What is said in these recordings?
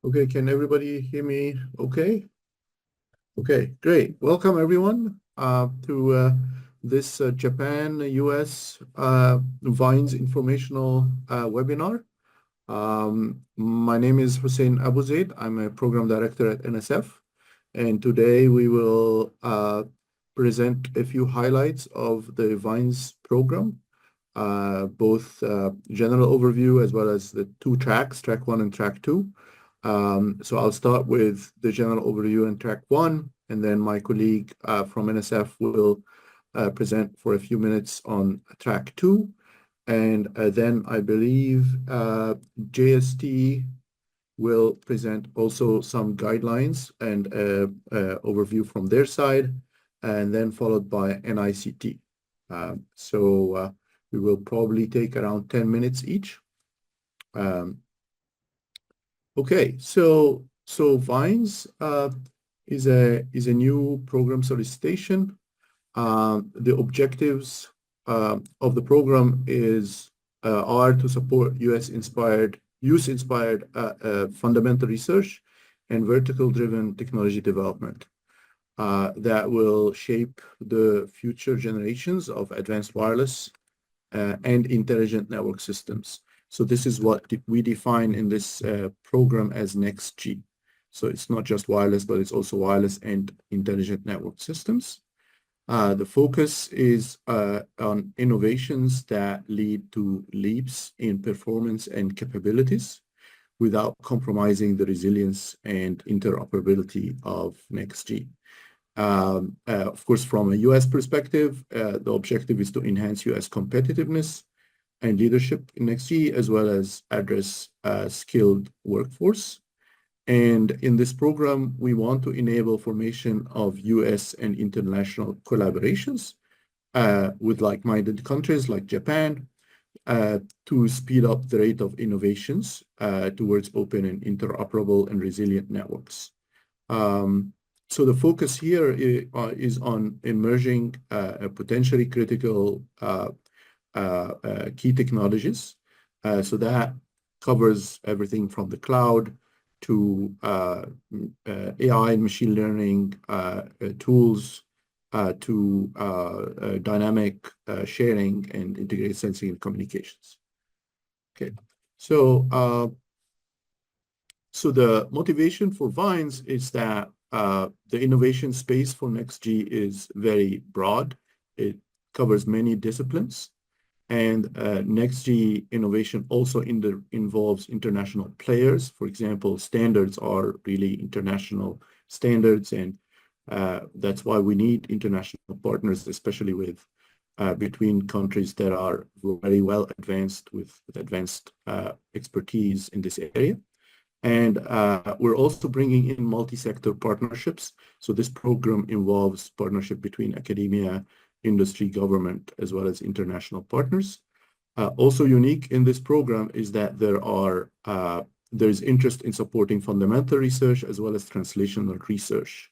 Okay, can everybody hear me okay? Okay, great. Welcome everyone to this Japan-U.S. VINES informational webinar. My name is Hussein Abu Zaid. I'm a program director at NSF, and today we will present a few highlights of the VINES program, both general overview as well as the two tracks, track 1 and track 2. So I'll start with the general overview in track 1, and then my colleague from NSF will present for a few minutes on track 2. And then I believe JST will present also some guidelines and overview from their side, and then followed by NICT. We will probably take around 10 minutes each. Okay, so VINES is a new program solicitation. The objectives of the program are to support youth-inspired fundamental research and vertical-driven technology development that will shape the future generations of advanced wireless and intelligent network systems. So this is what we define in this program as NICT. So it's not just wireless, but it's also wireless and intelligent network systems. The focus is on innovations that lead to leaps in performance and capabilities without compromising the resilience and interoperability of NICT. Of course, from a U.S. perspective, the objective is to enhance U.S. competitiveness and leadership in NICT, as well as address skilled workforce. And in this program, we want to enable formation of U.S. and international collaborations with like-minded countries like Japan to speed up the rate of innovations towards open and interoperable and resilient networks. So the focus here is on emerging potentially critical key technologies. So that covers everything from the cloud to AI and machine learning tools to dynamic sharing and integrated sensing and communications. Okay, so the motivation for VINES is that the innovation space for NICT is very broad. It covers many disciplines. And NICT innovation also involves international players. For example, standards are really international standards, and that's why we need international partners, especially with between countries that are very well advanced with advanced expertise in this area. And we're also bringing in multi-sector partnerships. So this program involves partnership between academia, industry, government, as well as international partners. Also unique in this program is that there is interest in supporting fundamental research as well as translational research.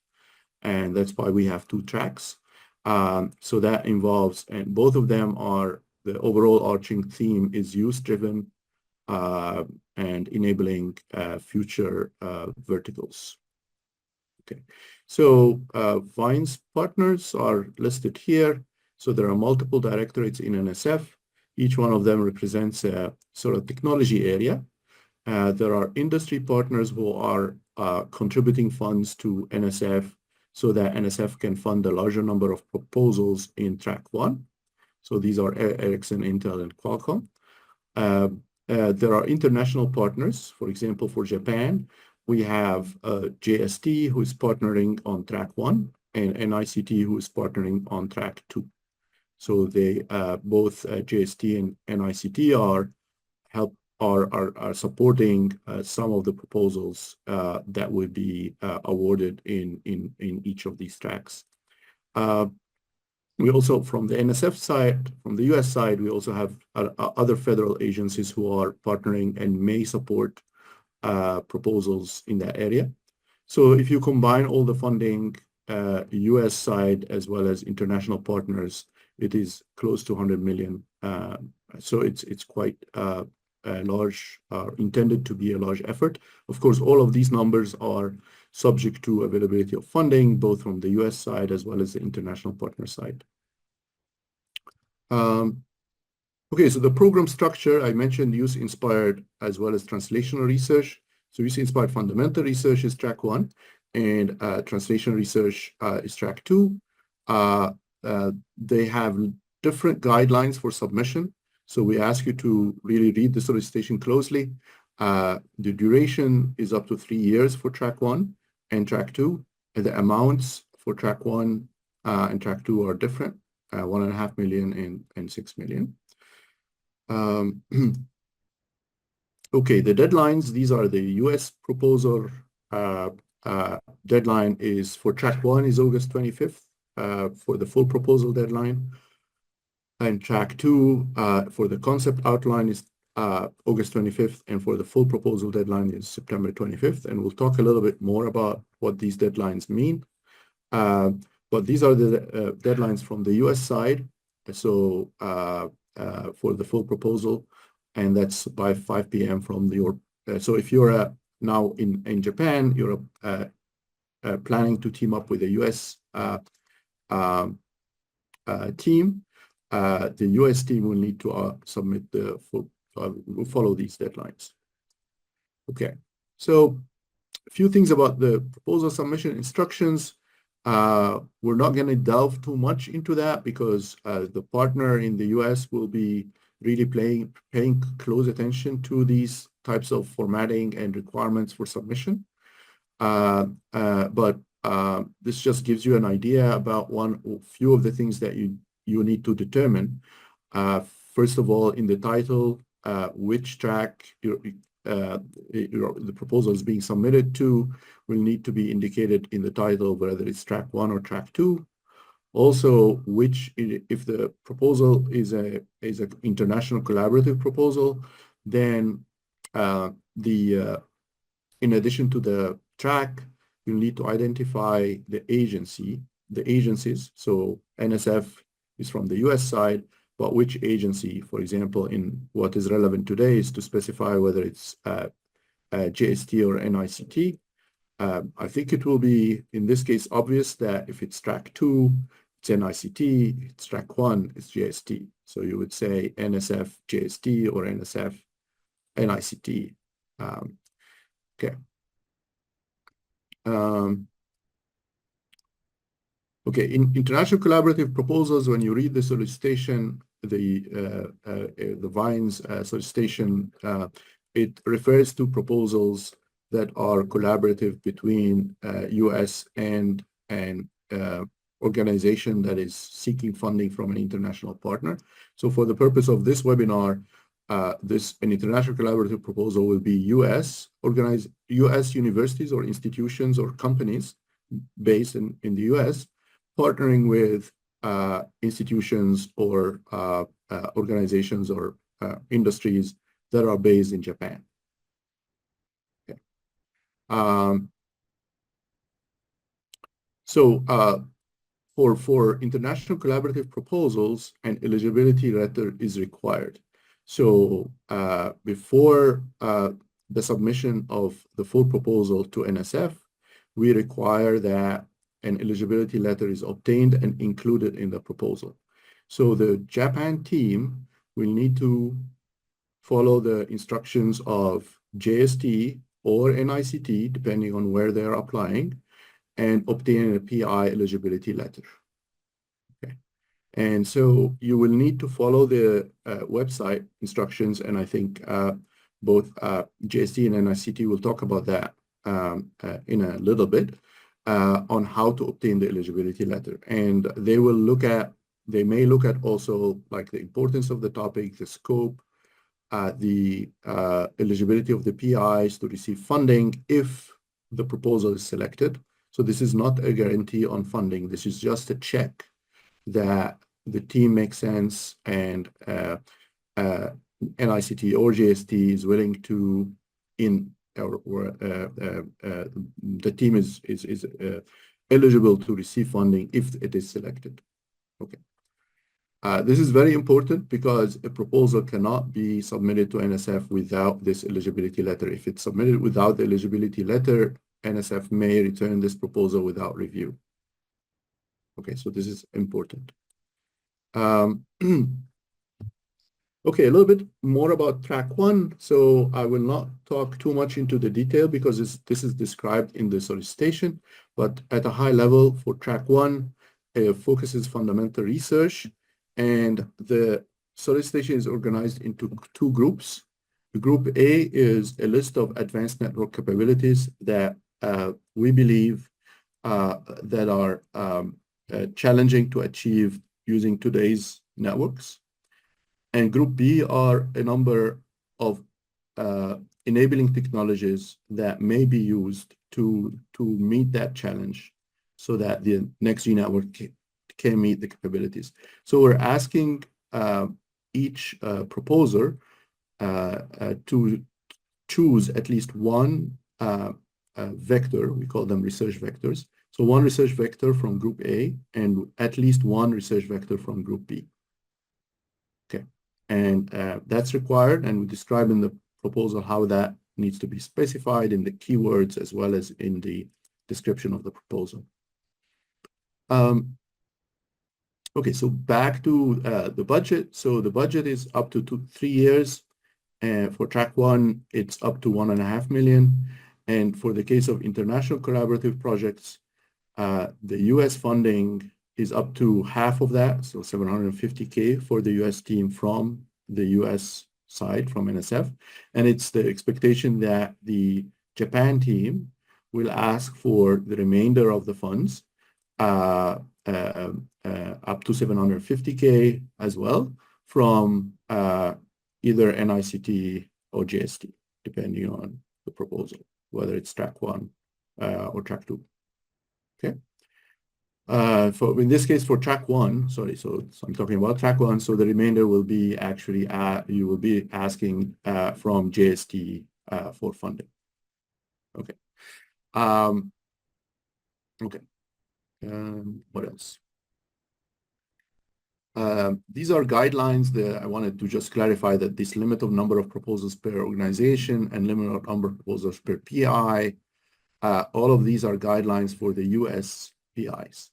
And that's why we have two tracks. So that involves, and both of them are, the overall arching theme is use-driven and enabling future verticals. Okay, so VINES partners are listed here. So there are multiple directorates in NSF. Each one of them represents a sort of technology area. There are industry partners who are contributing funds to NSF so that NSF can fund a larger number of proposals in track 1. So these are Ericsson, Intel, and Qualcomm. There are international partners. For example, for Japan, we have JST, who is partnering on track 1, and NICT, who is partnering on track 2. So they both JST and NICT are supporting some of the proposals that would be awarded in each of these tracks. We also, from the NSF side, from the US side, we also have other federal agencies who are partnering and may support proposals in that area. So if you combine all the funding, US side as well as international partners, it is close to 100 million. So it's quite intended to be a large effort. Of course, all of these numbers are subject to availability of funding, both from the US side as well as the international partner side. Okay, so the program structure, I mentioned use-inspired as well as translational research. So use-inspired fundamental research is track 1, and translational research is track 2. They have different guidelines for submission. So we ask you to really read the solicitation closely. The duration is up to 3 years for track 1 and track 2. And the amounts for track 1 and track 2 are different, 1.5 million and 6 million. Okay, the deadlines, these are the US proposal. Deadline is for track 1 is August 25th for the full proposal deadline. And track 2 for the concept outline is August 25th, and for the full proposal deadline is September 25th. And we'll talk a little bit more about what these deadlines mean. But these are the deadlines from the US side. So for the full proposal, and that's by 5 p.m. from your. So if you're now in Japan, you're planning to team up with a US team, the US team will need to submit the full, follow these deadlines. Okay, so a few things about the proposal submission instructions. We're not going to delve too much into that because the partner in the US will be really paying close attention to these types of formatting and requirements for submission. But this just gives you an idea about few of the things that you need to determine. First of all, in the title, which track the proposal is being submitted to will need to be indicated in the title, whether it's track 1 or track 2. Also, if the proposal is an international collaborative proposal, then in addition to the track, you need to identify the agencies. So NSF is from the US side, but which agency, for example, in what is relevant today is to specify whether it's JST or NICT. I think it will be, in this case, obvious that if it's track 2, it's NICT, it's track 1, it's JST. So you would say NSF JST or NSF NICT. Okay. Okay, in international collaborative proposals, when you read the solicitation, the VINES solicitation, it refers to proposals that are collaborative between US and an organization that is seeking funding from an international partner. So for the purpose of this webinar, an international collaborative proposal will be US universities or institutions or companies based in the US, partnering with institutions or organizations or industries that are based in Japan. Okay. For international collaborative proposals, an eligibility letter is required. So before the submission of the full proposal to NSF, we require that an eligibility letter is obtained and included in the proposal. So the Japan team will need to follow the instructions of JST or NICT, depending on where they're applying, and obtain a PI eligibility letter. Okay. And so you will need to follow the website instructions, and I think both JST and NICT will talk about that in a little bit. On how to obtain the eligibility letter. And they may look at also like the importance of the topic, the scope, the eligibility of the PIs to receive funding if the proposal is selected. So this is not a guarantee on funding. This is just a check that the team makes sense and NICT or JST is willing to the team is eligible to receive funding if it is selected. Okay. This is very important because a proposal cannot be submitted to NSF without this eligibility letter. If it's submitted without the eligibility letter, NSF may return this proposal without review. Okay, so this is important. Okay, a little bit more about track one. So I will not talk too much into the detail because this is described in the solicitation, but at a high level for track one, it focuses fundamental research, and the solicitation is organized into two groups. Group A is a list of advanced network capabilities that we believe that are challenging to achieve using today's networks. And Group B are a number of enabling technologies that may be used to meet that challenge so that the next-G network can meet the capabilities. So we're asking each proposer to choose at least one vector. We call them research vectors. So one research vector from Group A and at least one research vector from Group B. Okay. And that's required, and we describe in the proposal how that needs to be specified in the keywords as well as in the description of the proposal. Okay, so back to the budget. So the budget is up to 3 years. And for track one, it's up to $1.5 million. And for the case of international collaborative projects, the U.S. funding is up to half of that, so $750K for the U.S. team from the U.S. side, from NSF. And it's the expectation that the Japan team will ask for the remainder of the funds, up to $750K as well, from either NICT or JST, depending on the proposal, whether it's track one or track two. Okay. In this case, for track one, so I'm talking about track one, so the remainder will be actually, you will be asking from JST for funding. Okay. Okay. What else? These are guidelines that I wanted to just clarify that this limit of number of proposals per organization and limit of number of proposals per PI, all of these are guidelines for the US PIs.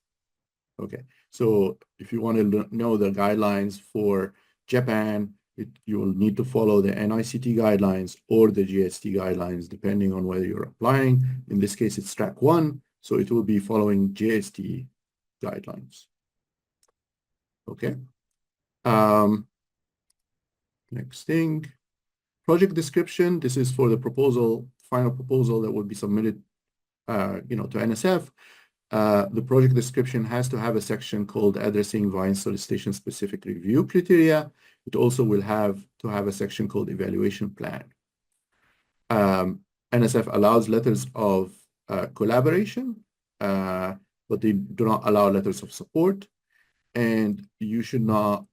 Okay, so if you want to know the guidelines for Japan, you will need to follow the NICT guidelines or the GST guidelines, depending on whether you're applying. In this case, it's track one, so it will be following GST guidelines. Okay. Next thing, project description. This is for the proposal, final proposal that will be submitted, to NSF. The project description has to have a section called Addressing VINES Solicitation Specific Review Criteria. It also will have to have a section called Evaluation Plan. NSF allows letters of collaboration, but they do not allow letters of support. And you should not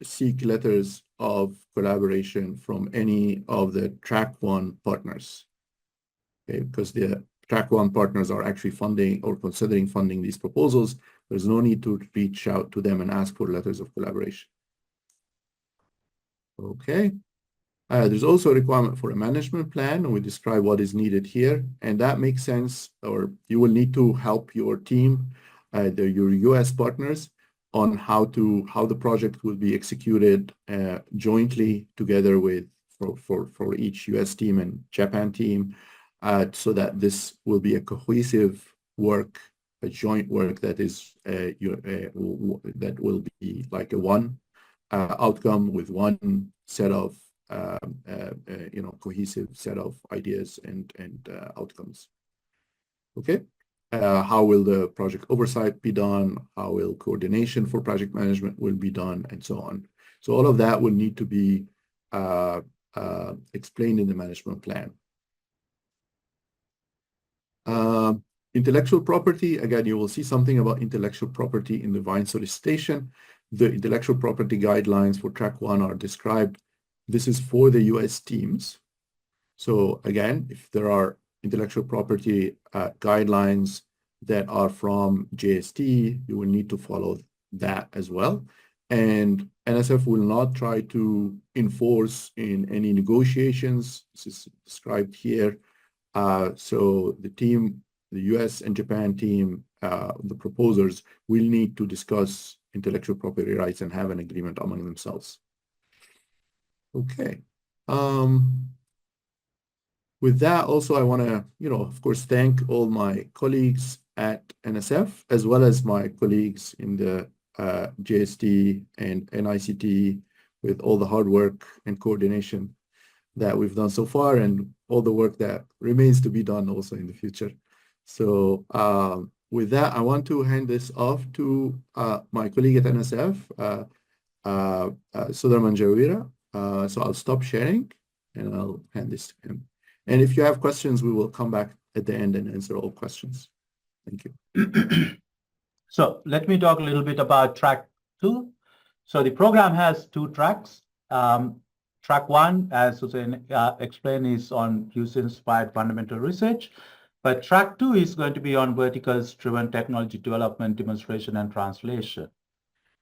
seek letters of collaboration from any of the track one partners, okay? Because the track one partners are actually funding or considering funding these proposals. There's no need to reach out to them and ask for letters of collaboration. Okay. There's also a requirement for a management plan, and we describe what is needed here. And that makes sense, or you will need to help your team, your US partners, on how the project will be executed jointly together with for each US team and Japan team, so that this will be a cohesive work, a joint work that is that will be like a one outcome with one set of cohesive set of ideas and outcomes. Okay. How will the project oversight be done? How will coordination for project management will be done, and so on. So all of that will need to be explained in the management plan. Intellectual property, again, you will see something about intellectual property in the VINES solicitation. The intellectual property guidelines for track one are described. This is for the US teams. So again, if there are intellectual property guidelines that are from JST, you will need to follow that as well. and NSF will not try to enforce in any negotiations. This is described here. So the team, the US and Japan team, the proposers will need to discuss intellectual property rights and have an agreement among themselves. Okay. With that, also, I want to, of course, thank all my colleagues at NSF, as well as my colleagues in the JST and NICT with all the hard work and coordination that we've done so far and all the work that remains to be done also in the future. So with that, I want to hand this off to my colleague at NSF, Sudarman Jawira. So I'll stop sharing and I'll hand this to him. And if you have questions, we will come back at the end and answer all questions. Thank you. So let me talk a little bit about track 2. So the program has 2 tracks. Track 1, as Hussein explained, is on user-inspired fundamental research. But track 2 is going to be on verticals-driven technology development, demonstration, and translation.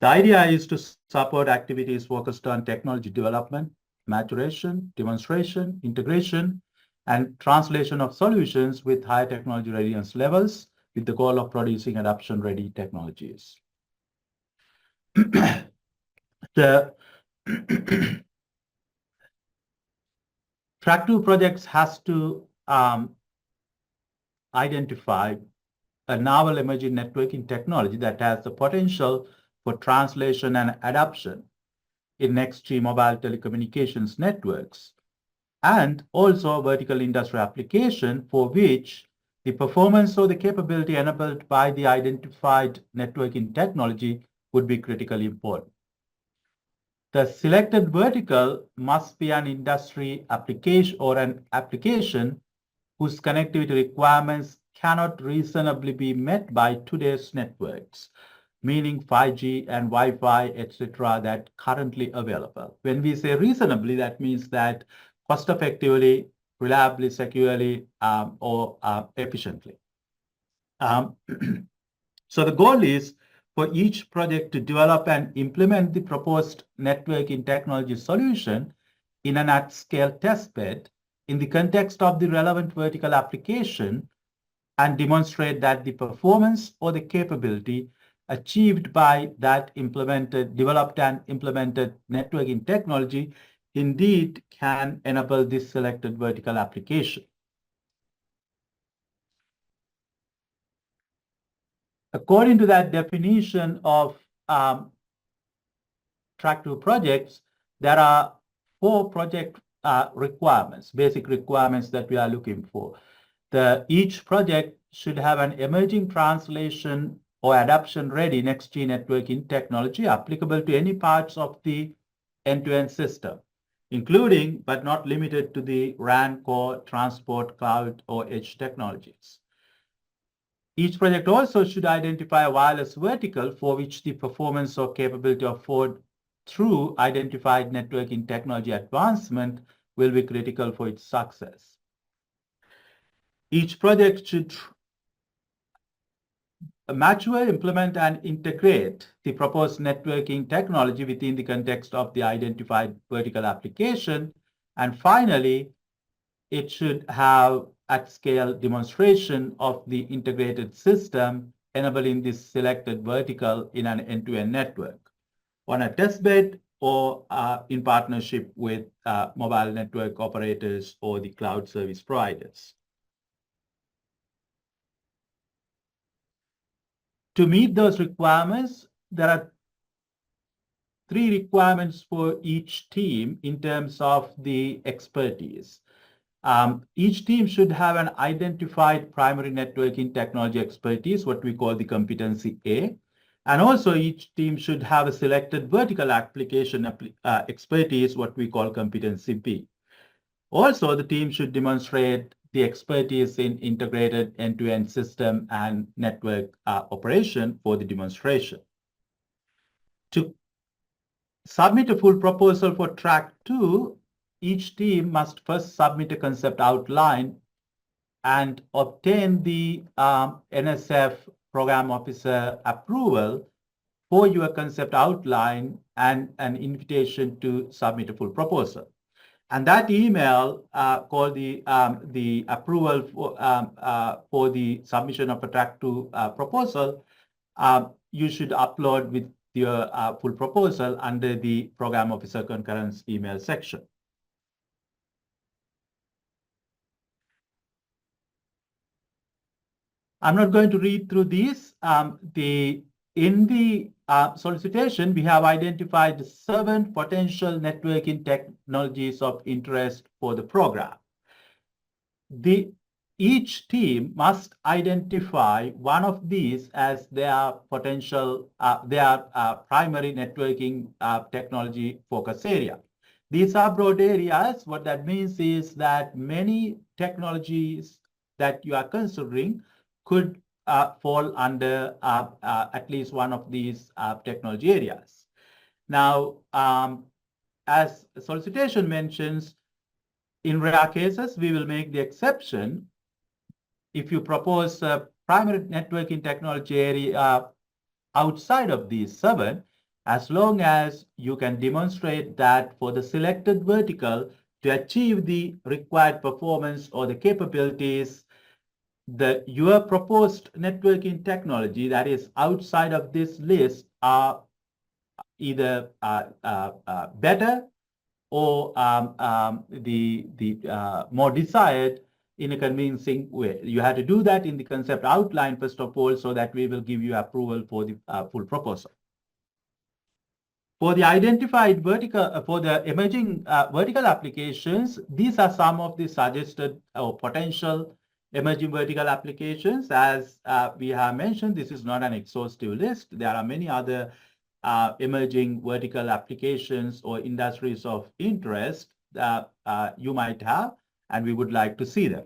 The idea is to support activities focused on technology development, maturation, demonstration, integration, and translation of solutions with high technology readiness levels with the goal of producing adoption-ready technologies. The Track 2 projects has to identify a novel emerging networking technology that has the potential for translation and adoption in next-G mobile telecommunications networks, and also a vertical industry application for which the performance or the capability enabled by the identified networking technology would be critically important. The selected vertical must be an industry application or an application whose connectivity requirements cannot reasonably be met by today's networks, meaning 5G and Wi-Fi, etc., that currently available. When we say reasonably, that means that cost-effectively, reliably, securely, or efficiently. So the goal is for each project to develop and implement the proposed networking technology solution in an at-scale testbed in the context of the relevant vertical application and demonstrate that the performance or the capability achieved by that developed and implemented networking technology indeed can enable this selected vertical application. According to that definition of Track 2 projects, there are 4 project requirements, basic requirements that we are looking for. Each project should have an emerging translation or adoption-ready next-G networking technology applicable to any parts of the end-to-end system, including but not limited to the RAN, core, transport, cloud, or edge technologies. Each project also should identify a wireless vertical for which the performance or capability afforded through identified networking technology advancement will be critical for its success. Each project should mature, implement, and integrate the proposed networking technology within the context of the identified vertical application. And finally, it should have at-scale demonstration of the integrated system enabling this selected vertical in an end-to-end network on a testbed or in partnership with mobile network operators or the cloud service providers. To meet those requirements, there are 3 requirements for each team in terms of the expertise. Each team should have an identified primary networking technology expertise, what we call the competency A. And also each team should have a selected vertical application expertise, what we call competency B. Also, the team should demonstrate the expertise in integrated end-to-end system and network operation for the demonstration. To submit a full proposal for track 2, each team must first submit a concept outline and obtain the NSF program officer approval for your concept outline and an invitation to submit a full proposal. And that email called the approval for the submission of a track 2 proposal, you should upload with your full proposal under the program officer concurrence email section. I'm not going to read through these. In the solicitation, we have identified 7 potential networking technologies of interest for the program. Each team must identify one of these as their potential, their primary networking technology focus area. These are broad areas. What that means is that many technologies that you are considering could fall under at least one of these technology areas. Now, as solicitation mentions, in rare cases, we will make the exception if you propose a primary networking technology area outside of these 7, as long as you can demonstrate that for the selected vertical to achieve the required performance or the capabilities, your proposed networking technology that is outside of this list are either better or more desired in a convincing way. You have to do that in the concept outline, first of all, so that we will give you approval for the full proposal. For the identified vertical, for the emerging vertical applications, these are some of the suggested or potential emerging vertical applications. As we have mentioned, this is not an exhaustive list. There are many other emerging vertical applications or industries of interest that you might have, and we would like to see them.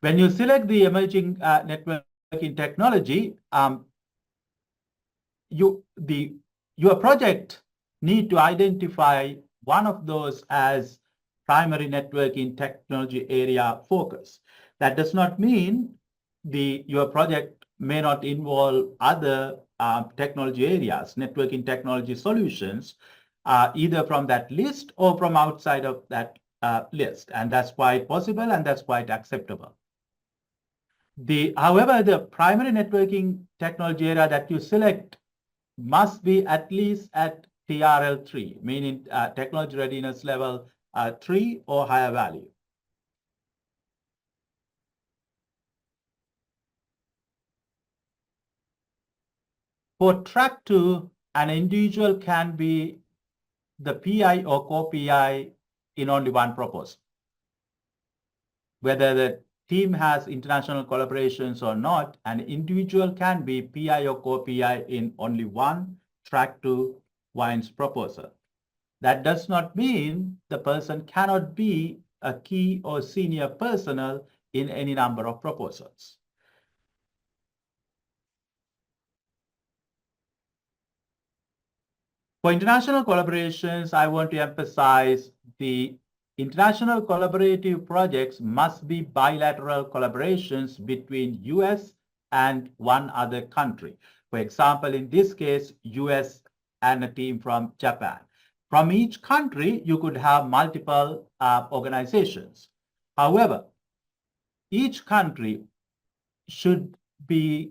When you select the emerging networking technology, your project need to identify one of those as primary networking technology area focus. That does not mean your project may not involve other technology areas, networking technology solutions, either from that list or from outside of that list. And that's quite possible and that's quite acceptable. However, the primary networking technology area that you select must be at least at TRL 3, meaning technology readiness level 3 or higher value. For track 2, an individual can be the PI or co-PI in only one proposal. Whether the team has international collaborations or not, an individual can be PI or co-PI in only one track 2 VINES proposal. That does not mean the person cannot be a key or senior personnel in any number of proposals. For international collaborations, I want to emphasize the international collaborative projects must be bilateral collaborations between US and one other country. For example, in this case, US and a team from Japan. From each country, you could have multiple organizations. However, each country should be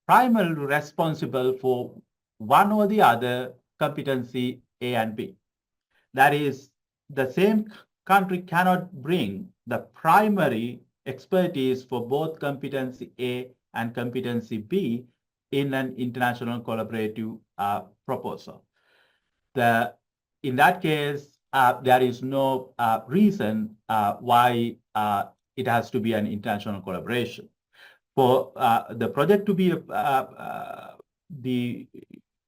primarily responsible for one or the other competency A and B. That is, the same country cannot bring the primary expertise for both competency A and competency B in an international collaborative proposal. In that case, there is no reason why it has to be an international collaboration. For the project to be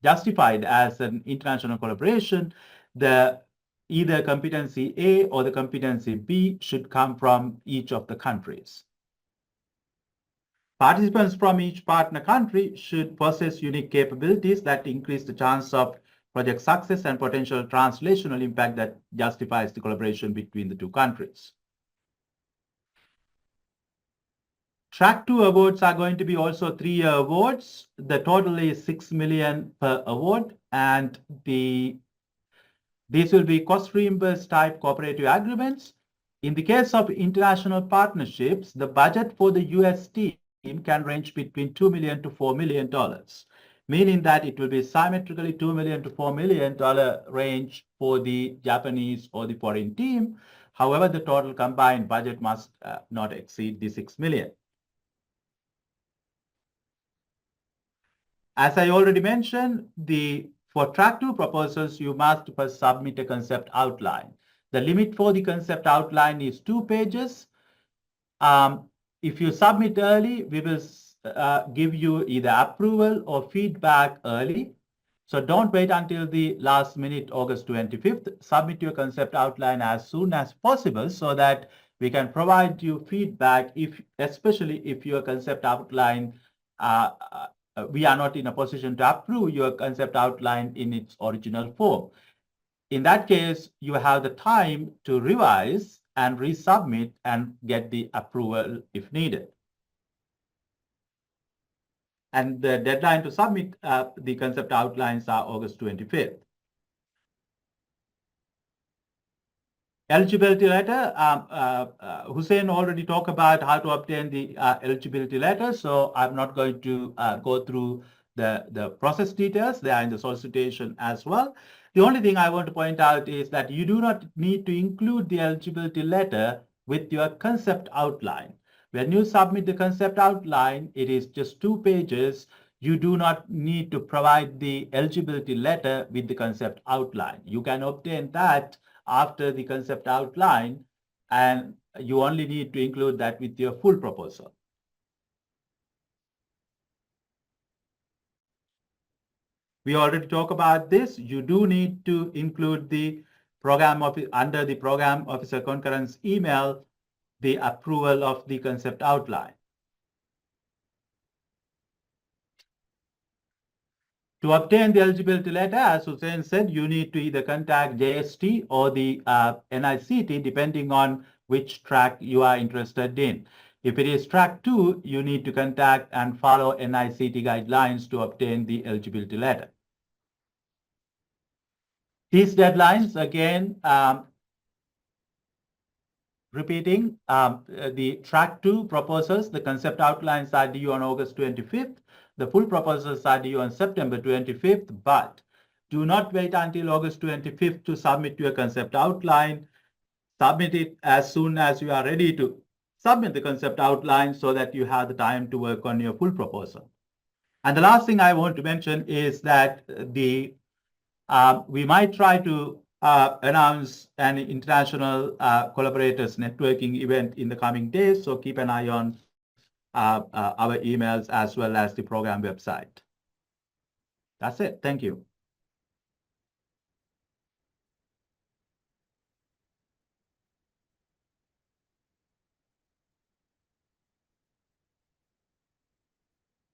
justified as an international collaboration, either competency A or the competency B should come from each of the countries. Participants from each partner country should possess unique capabilities that increase the chance of project success and potential translational impact that justifies the collaboration between the two countries. Track 2 awards are going to be also 3-year awards. The total is 6 million per award, and these will be cost reimbursed type cooperative agreements. In the case of international partnerships, the budget for the US team can range between $2 million to $4 million, meaning that it will be symmetrically $2 million to $4 million range for the Japanese or the foreign team. However, the total combined budget must not exceed the 6 million. As I already mentioned, for track 2 proposals, you must first submit a concept outline. The limit for the concept outline is 2 pages. If you submit early, we will give you either approval or feedback early. So don't wait until the last minute, August 25th. Submit your concept outline as soon as possible so that we can provide you feedback, especially if your concept outline we are not in a position to approve your concept outline in its original form. In that case, you have the time to revise and resubmit and get the approval if needed. And the deadline to submit the concept outlines are August 25th. Eligibility letter, Hussein already talked about how to obtain the eligibility letter, so I'm not going to go through the process details. They are in the solicitation as well. The only thing I want to point out is that you do not need to include the eligibility letter with your concept outline. When you submit the concept outline, it is just 2 pages. You do not need to provide the eligibility letter with the concept outline. You can obtain that after the concept outline, and you only need to include that with your full proposal. We already talked about this. You do need to include the program under the program officer concurrence email, the approval of the concept outline. To obtain the eligibility letter, as Hussein said, you need to either contact JST or the NICT, depending on which track you are interested in. If it is track 2, you need to contact and follow NICT guidelines to obtain the eligibility letter. These deadlines, again, repeating, the track 2 proposals, the concept outlines are due on August 25th. The full proposals are due on September 25th, but do not wait until August 25th to submit your concept outline. Submit it as soon as you are ready to submit the concept outline so that you have the time to work on your full proposal. And the last thing I want to mention is that we might try to announce an international collaborators networking event in the coming days, so keep an eye on our emails as well as the program website. That's it. Thank you.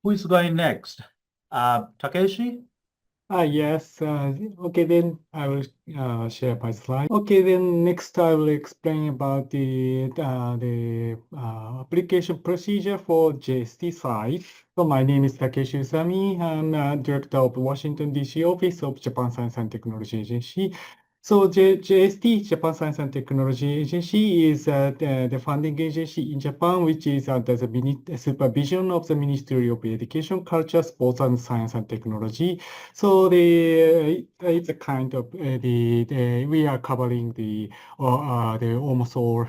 Who is going next? Takeshi? Yes. Okay, then I will share my slide. Okay, then next I will explain about the application procedure for JST5. So my name is Takeshi Usami. I'm Director of Washington, D.C. Office of Japan Science and Technology Agency. So JST, Japan Science and Technology Agency, is the funding agency in Japan, which is under the supervision of the Ministry of Education, Culture, Sports, and Science and Technology. So it's a kind of we are covering the almost all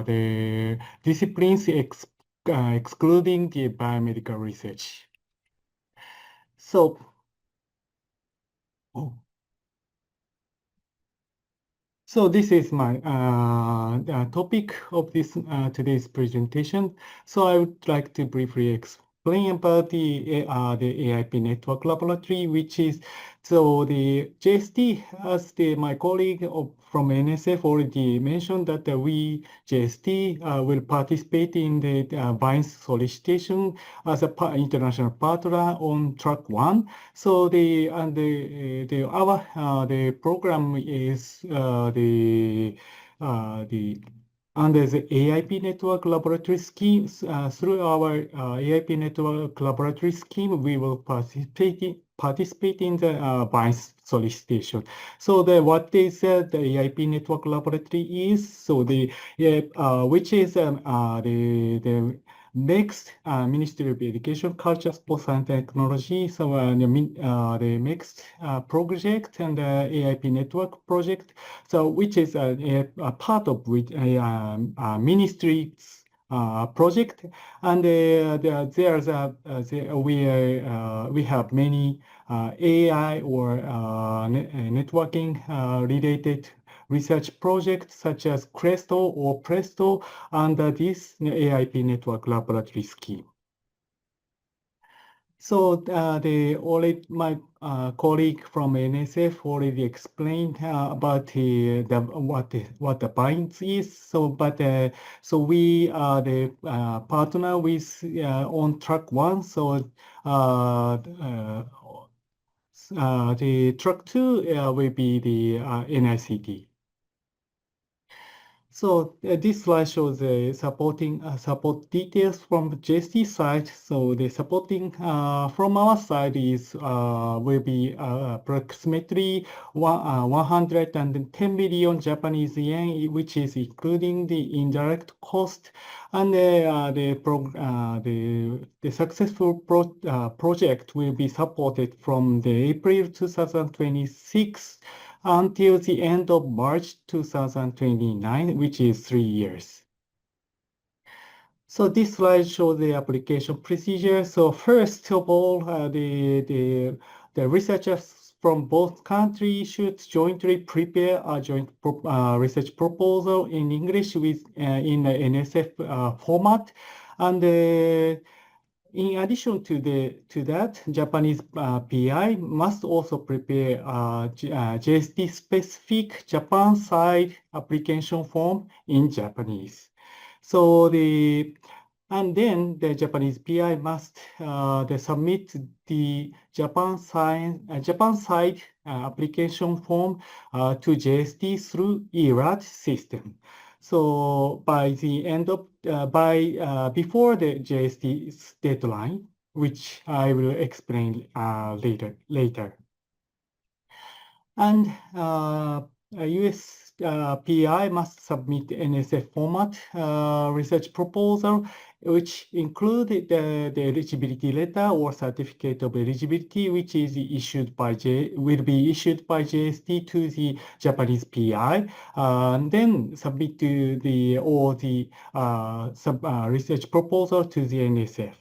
the disciplines excluding the biomedical research. So. Oh. So this is my topic of this today's presentation. So I would like to briefly explain about the AIP Network Laboratory, which is the JST, as my colleague from NSF already mentioned, that we JST will participate in the VINES solicitation as a international partner on track 1. So our program is under the AIP network laboratory scheme. Through our AIP network laboratory scheme, we will participate in the VINES solicitation. So what is the AIP network laboratory is, so which is the next Ministry of Education, Culture, Sports and Technology. So the next project and the AIP network project. So which is a part of which ministry's project, and we have many AI or networking related research projects such as CRESTO or PRESTO under this AIP network laboratory scheme. So my colleague from NSF already explained about what the BINDS is. So we are the partner with on track 1. So the track 2 will be the NICT. So this slide shows the support details from the JST side. So the supporting from our side is will be approximately 110 million Japanese yen, which is including the indirect cost, and the successful project will be supported from the April 2026 until the end of March 2029, which is 3 years. So this slide shows the application procedure. So first of all, the researchers from both countries should jointly prepare a joint research proposal in English with in the NSF format, and in addition to that, Japanese PI must also prepare JST-specific Japan side application form in Japanese. So and then the Japanese PI must submit the Japan side application form to JST through ERAD system. So by the end of before the JST's deadline, which I will explain later. And US PI must submit NSF format research proposal, which include the eligibility letter or certificate of eligibility, which is issued by will be issued by JST to the Japanese PI, and then submit to the research proposal to the NSF.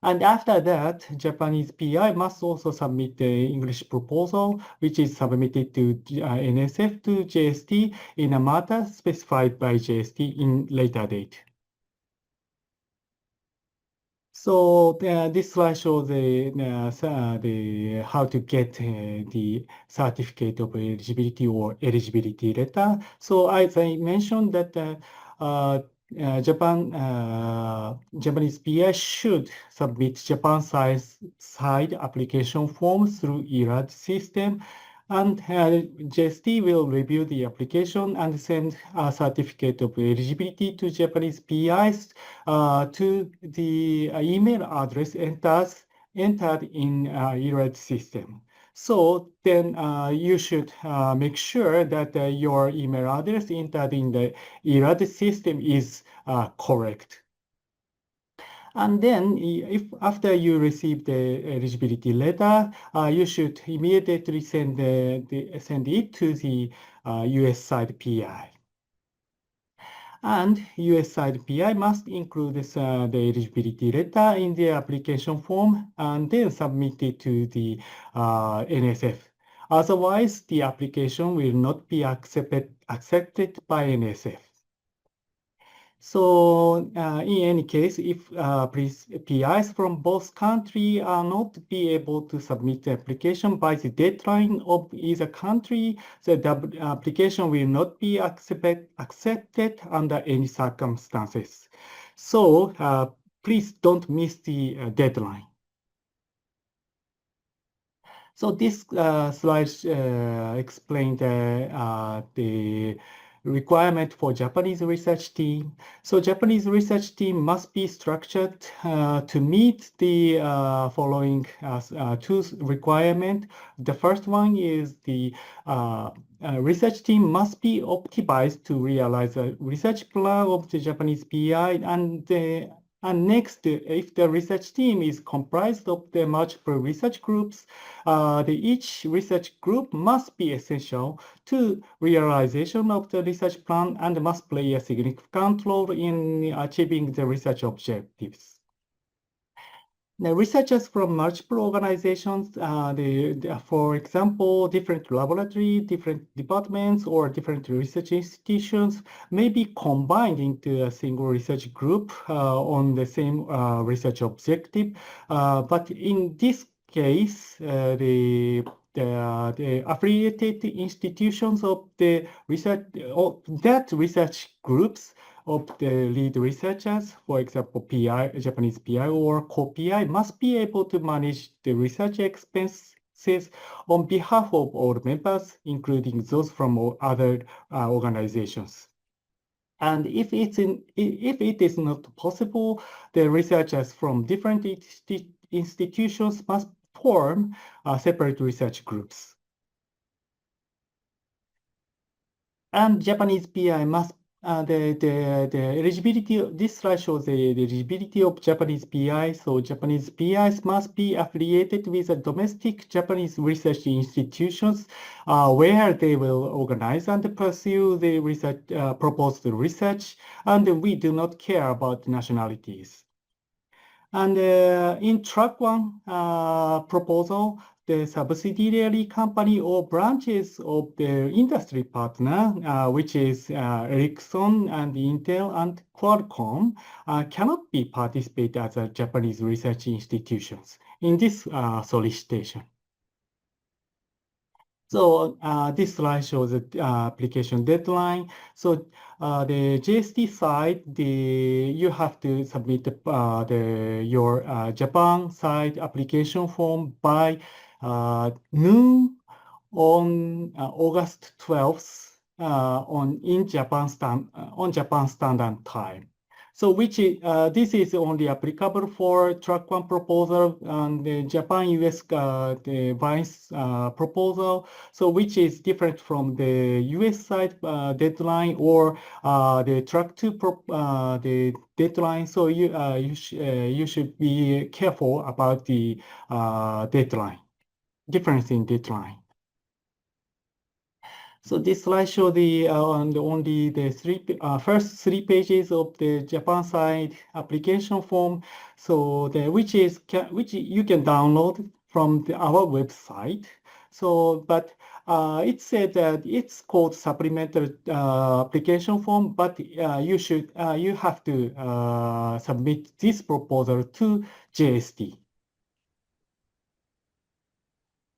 And after that, Japanese PI must also submit the English proposal, which is submitted to NSF to JST in a matter specified by JST in later date. So this slide shows the how to get the certificate of eligibility or eligibility letter. So as I mentioned that Japanese PI should submit Japan side application form through ERAD system, and JST will review the application and send a certificate of eligibility to Japanese PIs to the email address entered in ERAD system. So then you should make sure that your email address entered in the ERAD system is correct. And then if after you receive the eligibility letter, you should immediately send it to the US side PI. And US side PI must include the eligibility letter in the application form and then submit it to the NSF. Otherwise, the application will not be accepted by NSF. So in any case, if PIs from both countries are not be able to submit the application by the deadline of either country, the application will not be accepted under any circumstances. So please don't miss the deadline. So this slide explained the requirement for Japanese research team. So Japanese research team must be structured to meet the following two requirements. The first one is the research team must be optimized to realize a research plan of the Japanese PI, and next, if the research team is comprised of the multiple research groups, each research group must be essential to realization of the research plan and must play a significant role in achieving the research objectives. The researchers from multiple organizations, for example, different laboratory, different departments, or different research institutions may be combined into a single research group on the same research objective. But in this case, the affiliated institutions of the research, that research groups of the lead researchers, for example, PI, Japanese PI or co-PI, must be able to manage the research expenses on behalf of all members, including those from other organizations. And if it is not possible, the researchers from different institutions must form separate research groups. And Japanese PI must the eligibility. This slide shows the eligibility of Japanese PI. So Japanese PIs must be affiliated with a domestic Japanese research institutions where they will organize and pursue the research proposed research, and we do not care about nationalities. And in track 1 proposal, the subsidiary company or branches of the industry partner, which is Ericsson and Intel and Qualcomm, cannot be participate as a Japanese research institutions in this solicitation. So this slide shows the application deadline. So the JST side, you have to submit your Japan side application form by noon on August 12th on Japan Standard Time. So this is only applicable for track 1 proposal and the Japan-U.S. the VINES proposal. So which is different from the U.S. side deadline or the track 2 the deadline. So you should be careful about the deadline, difference in deadline. So this slide shows only the first 3 pages of the Japan side application form. So which you can download from our website. So, but it said that it's called supplementary application form, but you have to submit this proposal to JST.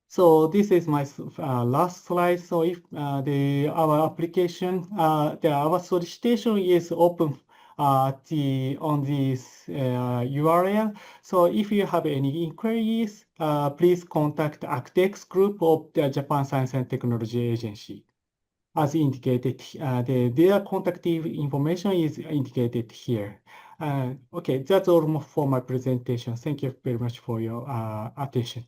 So this is my last slide. So if our application, our solicitation is open on this URL. So if you have any inquiries, please contact Actex Group of the Japan Science and Technology Agency. As indicated, their contact information is indicated here. Okay, that's all for my presentation. Thank you very much for your attention.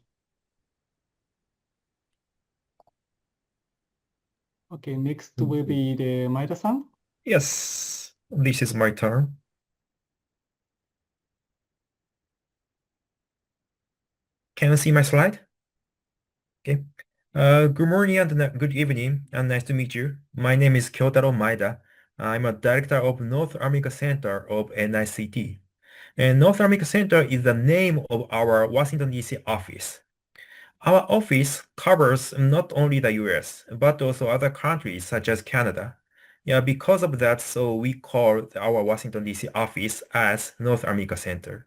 Okay, next will be the Maeda-san. Yes, this is my turn. Can you see my slide? Okay. Good morning and good evening, and nice to meet you. My name is Kyotaro Maeda. I'm a director of North America Center of NICT. And North America Center is the name of our Washington, D.C. office. Our office covers not only the US, but also other countries such as Canada. Yeah, because of that, so we call our Washington, D.C. office as North America Center.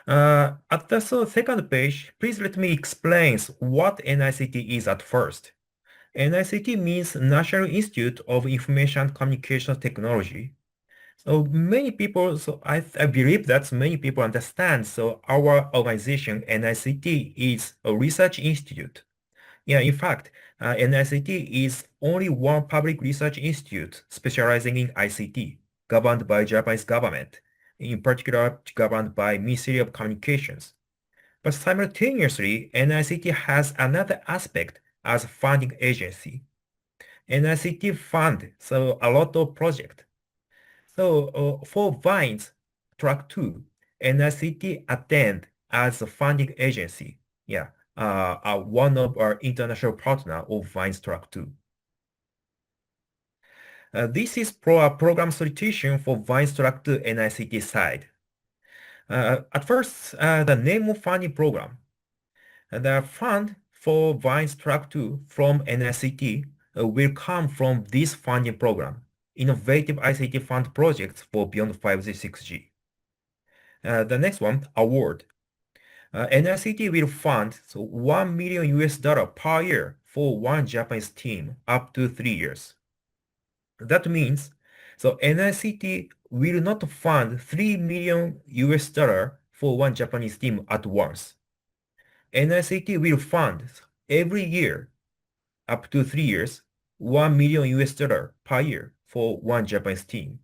At the second page, please let me explain what NICT is at first. NICT means National Institute of Information Communications Technology. So many people, I believe that many people understand. So our organization, NICT, is a research institute. Yeah, in fact, NICT is only one public research institute specializing in ICT, governed by Japanese government, in particular governed by Ministry of Communications. But simultaneously, NICT has another aspect as a funding agency. NICT fund a lot of projects. So for VINES Track 2, NICT attend as a funding agency. Yeah, one of our international partner of VINES Track 2. This is program solicitation for VINES Track 2 NICT side. At first, the name of funding program. The fund for VINES Track 2 from NICT will come from this funding program, Innovative ICT Fund Projects for Beyond 5G, 6G. The next one, award. NICT will fund $1 million per year for one Japanese team up to 3 years. That means, NICT will not fund $3 million for one Japanese team at once. NICT will fund every year, up to 3 years, $1 million per year for one Japanese team.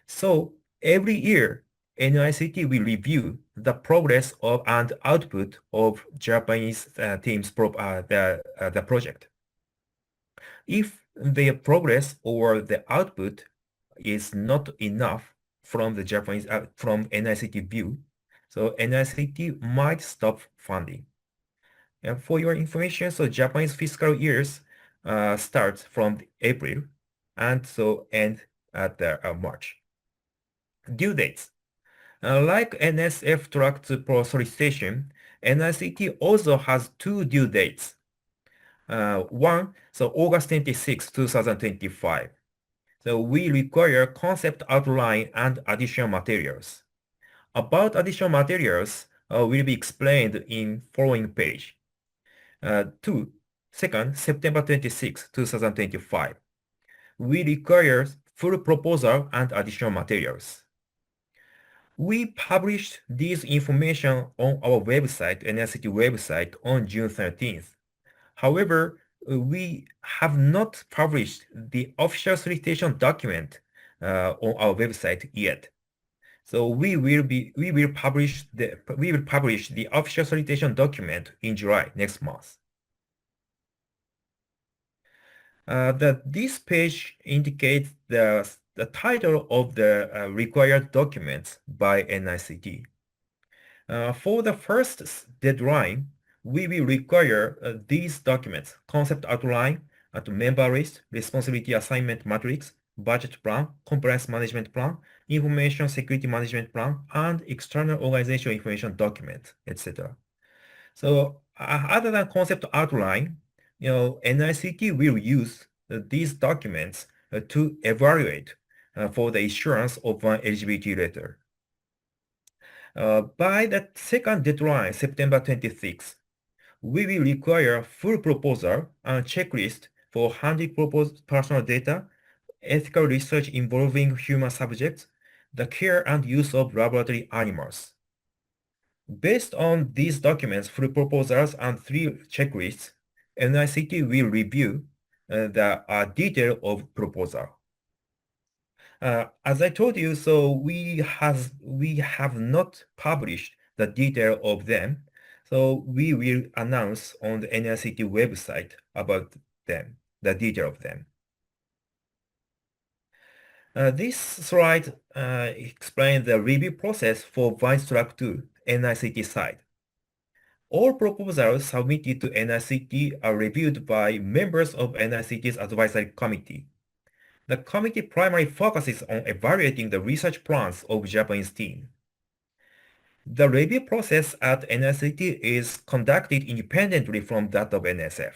So every year, NICT will review the progress of and output of Japanese team's the project. If the progress or the output is not enough from the Japanese from NICT view, so NICT might stop funding. And for your information, so Japanese fiscal years starts from April and end at March. Due dates. Like NSF track pro solicitation, NICT also has two due dates. One, August 26, 2025. So we require concept outline and additional materials. About additional materials will be explained in following page. Second, September 26, 2025. We require full proposal and additional materials. We published this information on our website, NICT website, on June 13th. However, we have not published the official solicitation document on our website yet. So we will publish the official solicitation document in July next month. This page indicates the title of the required documents by NICT. For the first deadline, we will require these documents: concept outline, member list, responsibility assignment matrix, budget plan, compliance management plan, information security management plan, and external organization information document, etc. So other than concept outline, NICT will use these documents to evaluate for the issuance of an eligibility letter. By the second deadline, September 26th, we will require full proposal and checklist for handling proposed personal data, ethical research involving human subjects, the care and use of laboratory animals. Based on these documents, full proposals, and 3 checklists, NICT will review the detail of proposal. As I told you, so we have not published the detail of them, so we will announce on the NICT website about them, the detail of them. This slide explains the review process for VINES Track 2 NICT side. All proposals submitted to NICT are reviewed by members of NICT's advisory committee. The committee primarily focuses on evaluating the research plans of Japanese team. The review process at NICT is conducted independently from that of NSF.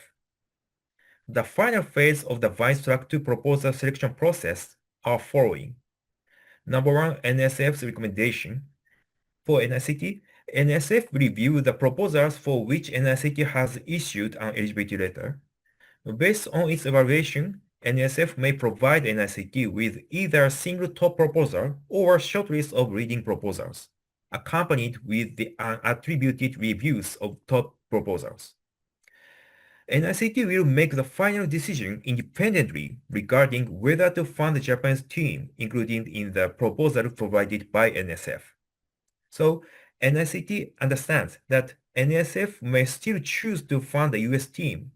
The final phase of the VINES Track 2 proposal selection process are following. Number 1, NSF's recommendation. For NICT, NSF will review the proposals for which NICT has issued an eligibility letter. Based on its evaluation, NSF may provide NICT with either a single top proposal or a shortlist of leading proposals, accompanied with the attributed reviews of top proposals. NICT will make the final decision independently regarding whether to fund the Japanese team, including in the proposal provided by NSF. So NICT understands that NSF may still choose to fund the US team,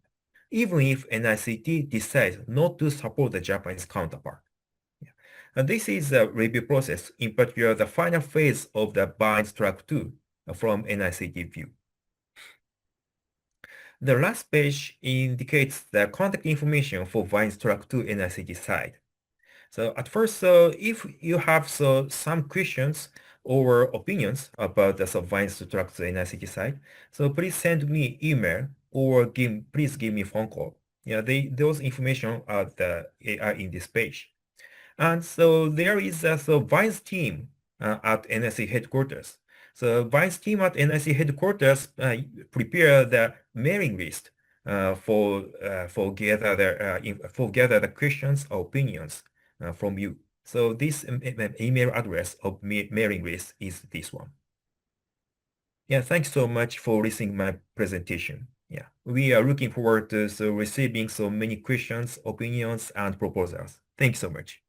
even if NICT decides not to support the Japanese counterpart. And this is the review process, in particular the final phase of the VINES Track 2 from NICT view. The last page indicates the contact information for VINES Track 2 NICT side. So at first, if you have some questions or opinions about the VINES Track 2 NICT side, so please send me email or please give me a phone call. Yeah, those information are in this page. And so there is a VINES team at NIC headquarters. So VINES team at NIC headquarters prepare the mailing list for gather the questions or opinions from you. So this email address of mailing list is this one. Yeah, thanks so much for listening my presentation. Yeah, we are looking forward to receiving so many questions, opinions, and proposals. Thanks so much.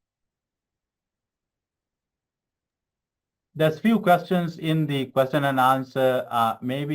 There's few questions in the question and answer. Maybe